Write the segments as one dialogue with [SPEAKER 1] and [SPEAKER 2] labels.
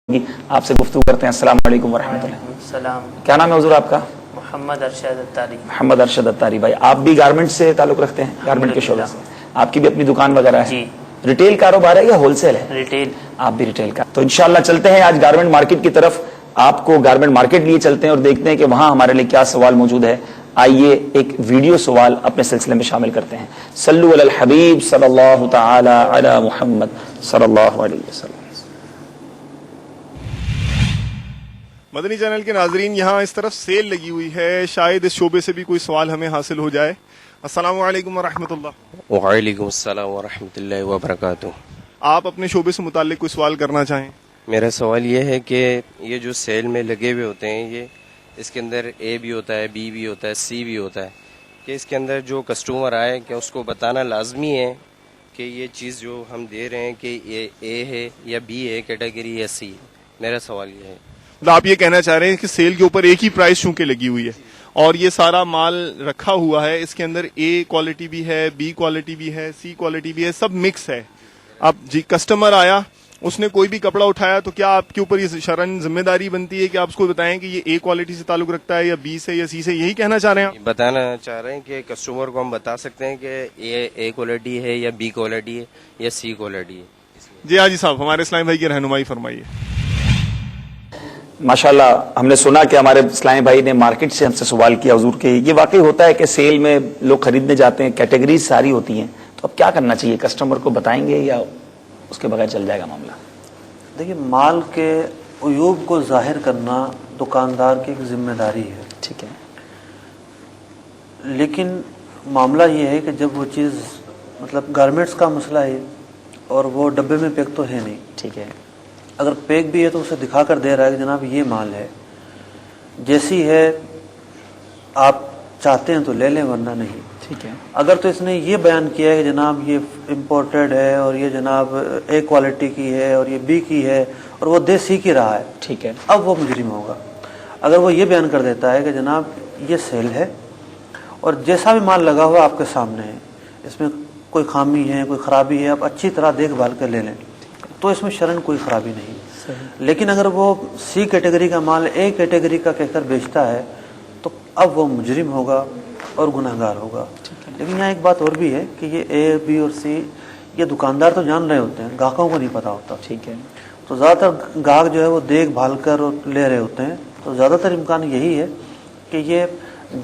[SPEAKER 1] آپ سے گفتگو کرتے ہیں. السلام علیکم ورحمۃ اللہ.
[SPEAKER 2] السلام.
[SPEAKER 1] کیا نام ہے حضور آپ کا؟
[SPEAKER 2] محمد ارشد اتاری.
[SPEAKER 1] محمد ارشد اتاری بھائی، آپ بھی گارمنٹ سے تعلق رکھتے ہیں؟ گارمنٹ کے شعبے سے آپ کی بھی اپنی دکان وغیرہ ہے؟
[SPEAKER 2] جی.
[SPEAKER 1] ریٹیل کاروبار ہے یا ہول سیل ہے؟
[SPEAKER 2] ریٹیل.
[SPEAKER 1] آپ بھی ریٹیل کا. تو انشاءاللہ چلتے ہیں آج گارمنٹ مارکیٹ کی طرف. آپ کو گارمنٹ مارکیٹ لیے چلتے ہیں اور دیکھتے ہیں کہ وہاں ہمارے لیے کیا سوال موجود ہے. آئیے ایک ویڈیو سوال اپنے سلسلے میں شامل کرتے ہیں. صلو علی الحبیب صلی اللہ تعالی علی محمد صلی اللہ علیہ وسلم.
[SPEAKER 3] مدنی چینل کے ناظرین، یہاں اس طرف سیل لگی ہوئی ہے، شاید اس شعبے سے بھی کوئی سوال ہمیں حاصل ہو جائے. السلام علیکم ورحمۃ اللہ.
[SPEAKER 4] وعلیکم السلام ورحمۃ اللہ وبرکاتہ.
[SPEAKER 3] آپ اپنے شعبے سے متعلق کوئی سوال کرنا چاہیں؟
[SPEAKER 4] میرا سوال یہ ہے کہ یہ جو سیل میں لگے ہوئے ہوتے ہیں، یہ اس کے اندر اے بھی ہوتا ہے، بی بھی ہوتا ہے، سی بھی ہوتا ہے، کہ اس کے اندر جو کسٹمر آئے کہ اس کو بتانا لازمی ہے کہ یہ چیز جو ہم دے رہے ہیں کہ یہ اے ہے یا بی ہے کیٹیگری یا سی. میرا سوال یہ ہے.
[SPEAKER 3] آپ یہ کہنا چاہ رہے ہیں کہ سیل کے اوپر ایک ہی پرائس چونکہ لگی ہوئی ہے اور یہ سارا مال رکھا ہوا ہے، اس کے اندر اے کوالٹی بھی ہے، بی کوالٹی بھی ہے، سی کوالٹی بھی ہے، سب مکس ہے. اب جی کسٹمر آیا، اس نے کوئی بھی کپڑا اٹھایا تو کیا آپ کے اوپر یہ شرعاً ذمہ داری بنتی ہے کہ آپ اس کو بتائیں کہ یہ اے کوالٹی سے تعلق رکھتا ہے یا بی سے یا سی سے؟ یہی کہنا چاہ رہے ہیں؟
[SPEAKER 4] بتانا چاہ رہے ہیں کہ کسٹمر کو ہم بتا سکتے ہیں کہ یہ اے کوالٹی ہے یا بی کوالٹی ہے یا سی کوالٹی ہے.
[SPEAKER 3] جی ہاں جی صاحب، ہمارے اسلام بھائی کی رہنمائی فرمائیے.
[SPEAKER 1] ماشاءاللہ ہم نے سنا کہ ہمارے اسلامی بھائی نے مارکیٹ سے ہم سے سوال کیا حضور کے. یہ واقعی ہوتا ہے کہ سیل میں لوگ خریدنے جاتے ہیں، کیٹیگریز ساری ہوتی ہیں، تو اب کیا کرنا چاہیے؟ کسٹمر کو بتائیں گے یا اس کے بغیر چل جائے گا معاملہ؟
[SPEAKER 5] دیکھیے، مال کے عیوب کو ظاہر کرنا دکاندار کی ایک ذمہ داری ہے.
[SPEAKER 1] ٹھیک ہے.
[SPEAKER 5] لیکن معاملہ یہ ہے کہ جب وہ چیز مطلب گارمنٹس کا مسئلہ ہے اور وہ ڈبے میں پیک تو ہے نہیں.
[SPEAKER 1] ٹھیک ہے.
[SPEAKER 5] اگر پیک بھی ہے تو اسے دکھا کر دے رہا ہے کہ جناب یہ مال ہے، جیسی ہے آپ چاہتے ہیں تو لے لیں ورنہ نہیں.
[SPEAKER 1] ٹھیک ہے.
[SPEAKER 5] اگر تو اس نے یہ بیان کیا ہے کہ جناب یہ امپورٹڈ ہے اور یہ جناب اے کوالٹی کی ہے اور یہ بی کی ہے اور وہ دے سی کی رہا ہے،
[SPEAKER 1] ٹھیک ہے،
[SPEAKER 5] اب وہ مجرم ہوگا. اگر وہ یہ بیان کر دیتا ہے کہ جناب یہ سیل ہے اور جیسا بھی مال لگا ہوا آپ کے سامنے ہے، اس میں کوئی خامی ہے، کوئی خرابی ہے، آپ اچھی طرح دیکھ بھال کر لے لیں، تو اس میں شرعاً کوئی خرابی نہیں. لیکن اگر وہ سی کیٹیگری کا مال اے کیٹیگری کا کہہ کر بیچتا ہے تو اب وہ مجرم ہوگا اور گناہ گار ہوگا. لیکن یہاں ایک بات اور بھی ہے کہ یہ اے بی اور سی یہ دکاندار تو جان رہے ہوتے ہیں، گاہکوں کو نہیں پتا ہوتا.
[SPEAKER 1] ٹھیک ہے.
[SPEAKER 5] تو زیادہ تر گاہک جو ہے وہ دیکھ بھال کر لے رہے ہوتے ہیں. تو زیادہ تر امکان یہی ہے کہ یہ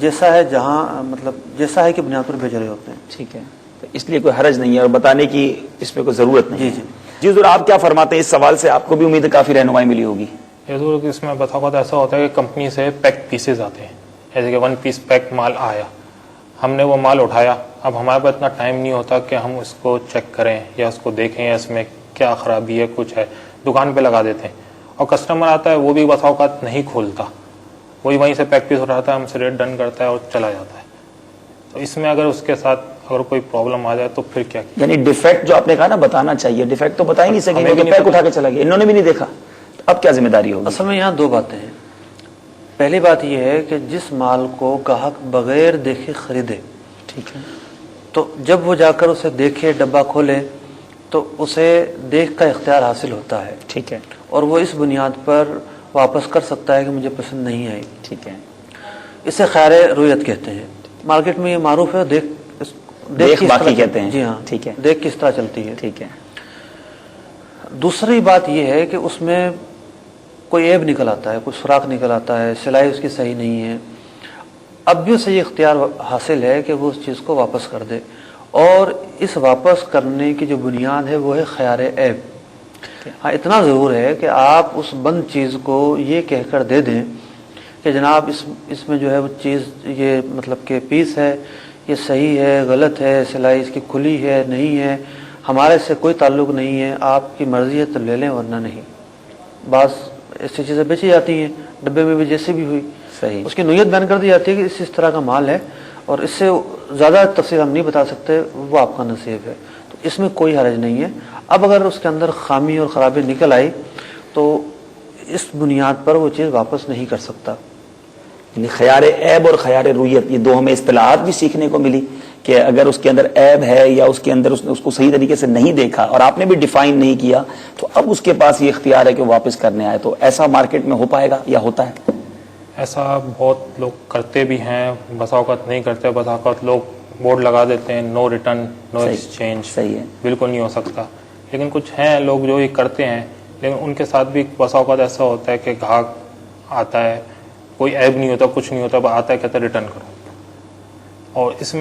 [SPEAKER 5] جیسا ہے جہاں مطلب جیسا ہے کہ بنیاد پر بیچ رہے ہوتے ہیں.
[SPEAKER 1] ٹھیک ہے. تو اس لیے کوئی حرج نہیں ہے اور بتانے کی اس میں کوئی ضرورت نہیں.
[SPEAKER 5] جی
[SPEAKER 1] جی حضور، آپ کیا فرماتے ہیں اس سوال سے؟ آپ کو بھی امید ہے کافی رہنمائی ملی ہوگی.
[SPEAKER 6] حضور اس میں بتا تو ایسا ہوتا ہے کہ کمپنی سے پیک پیسز آتے ہیں، جیسے کہ 1 پیس پیک مال آیا، ہم نے وہ مال اٹھایا، اب ہمارے پاس اتنا ٹائم نہیں ہوتا کہ ہم اس کو چیک کریں یا اس کو دیکھیں یا اس میں کیا خرابی ہے، کچھ ہے، دکان پہ لگا دیتے ہیں. اور کسٹمر آتا ہے، وہ بھی بسا اوقات نہیں کھولتا، وہی وہیں سے پیک پیس اٹھاتا ہے، ہم سے ریٹ ڈن کرتا ہے اور چلا جاتا ہے. تو اس میں اگر اس کے ساتھ اگر کوئی پرابلم آ جائے تو پھر کیا؟
[SPEAKER 1] یعنی ڈیفیکٹ جو آپ نے کہا نا بتانا چاہیے، ڈیفیکٹ تو بتا ہی نہیں سکیں
[SPEAKER 6] ہمیں بھی
[SPEAKER 1] کیونکہ
[SPEAKER 6] نہیں
[SPEAKER 1] پیک اٹھا کے چلا گیا، انہوں نے بھی نہیں دیکھا، تو اب کیا ذمہ داری ہوگی؟
[SPEAKER 5] اصل میں یہاں دو باتیں ہیں. پہلی بات یہ ہے کہ جس مال کو گاہک بغیر دیکھے خریدے،
[SPEAKER 1] ٹھیک ہے،
[SPEAKER 5] تو جب وہ جا کر اسے دیکھے، ڈبہ کھولے، تو اسے دیکھ کا اختیار حاصل ہوتا ہے.
[SPEAKER 1] ٹھیک ہے.
[SPEAKER 5] اور وہ اس بنیاد پر واپس کر سکتا ہے کہ مجھے پسند نہیں آئی.
[SPEAKER 1] ٹھیک ہے.
[SPEAKER 5] اسے خیر رویت کہتے ہیں. مارکیٹ میں یہ معروف ہے، دیکھ
[SPEAKER 1] باقی کہتے ہیں.
[SPEAKER 5] جی ہاں.
[SPEAKER 1] ٹھیک ہے.
[SPEAKER 5] دیکھ کس طرح چلتی ہے.
[SPEAKER 1] ٹھیک ہے.
[SPEAKER 5] دوسری بات یہ ہے کہ اس میں کوئی عیب نکل آتا ہے، کوئی سوراخ نکل آتا ہے، سلائی اس کی صحیح نہیں ہے، اب بھی اسے یہ اختیار حاصل ہے کہ وہ اس چیز کو واپس کر دے. اور اس واپس کرنے کی جو بنیاد ہے وہ ہے خیار عیب. ہاں اتنا ضرور ہے کہ آپ اس بند چیز کو یہ کہہ کر دے دیں کہ جناب اس میں جو ہے وہ چیز یہ مطلب کہ پیس ہے، یہ صحیح ہے، غلط ہے، سلائی اس کی کھلی ہے، نہیں ہے، ہمارے سے کوئی تعلق نہیں ہے، آپ کی مرضی ہے تو لے لیں ورنہ نہیں. بعض ایسی چیزیں بیچی جاتی ہیں ڈبے میں بھی، جیسے بھی ہوئی
[SPEAKER 1] صحیح، اس
[SPEAKER 5] کی نوعیت بیان کر دی جاتی ہے کہ اس طرح کا مال ہے اور اس سے زیادہ تفصیل ہم نہیں بتا سکتے، وہ آپ کا نصیب ہے. تو اس میں کوئی حرج نہیں ہے. اب اگر اس کے اندر خامی اور خرابی نکل آئی تو اس بنیاد پر وہ چیز واپس نہیں کر سکتا.
[SPEAKER 1] یعنی خیار عیب اور خیار رویت، یہ دو ہمیں اصطلاحات بھی سیکھنے کو ملی کہ اگر اس کے اندر عیب ہے یا اس کے اندر اس نے اس کو صحیح طریقے سے نہیں دیکھا اور آپ نے بھی ڈیفائن نہیں کیا تو اب اس کے پاس یہ اختیار ہے کہ وہ واپس کرنے آئے. تو ایسا مارکیٹ میں ہو پائے گا یا ہوتا ہے؟
[SPEAKER 6] ایسا بہت لوگ کرتے بھی ہیں, بسا اوقات نہیں کرتے, بسا اوقات لوگ بورڈ لگا دیتے ہیں نو ریٹرن نو ایکسچینج,
[SPEAKER 1] صحیح ہے,
[SPEAKER 6] بالکل نہیں ہو سکتا. لیکن کچھ ہیں لوگ جو یہ کرتے ہیں, لیکن ان کے ساتھ بھی بسا اوقات ایسا ہوتا ہے کہ گاہک آتا ہے, کوئی عیب نہیں ہوتا, کچھ نہیں ہوتا, آتا ہے کہتا ہے ریٹرن کرو. اور اس میں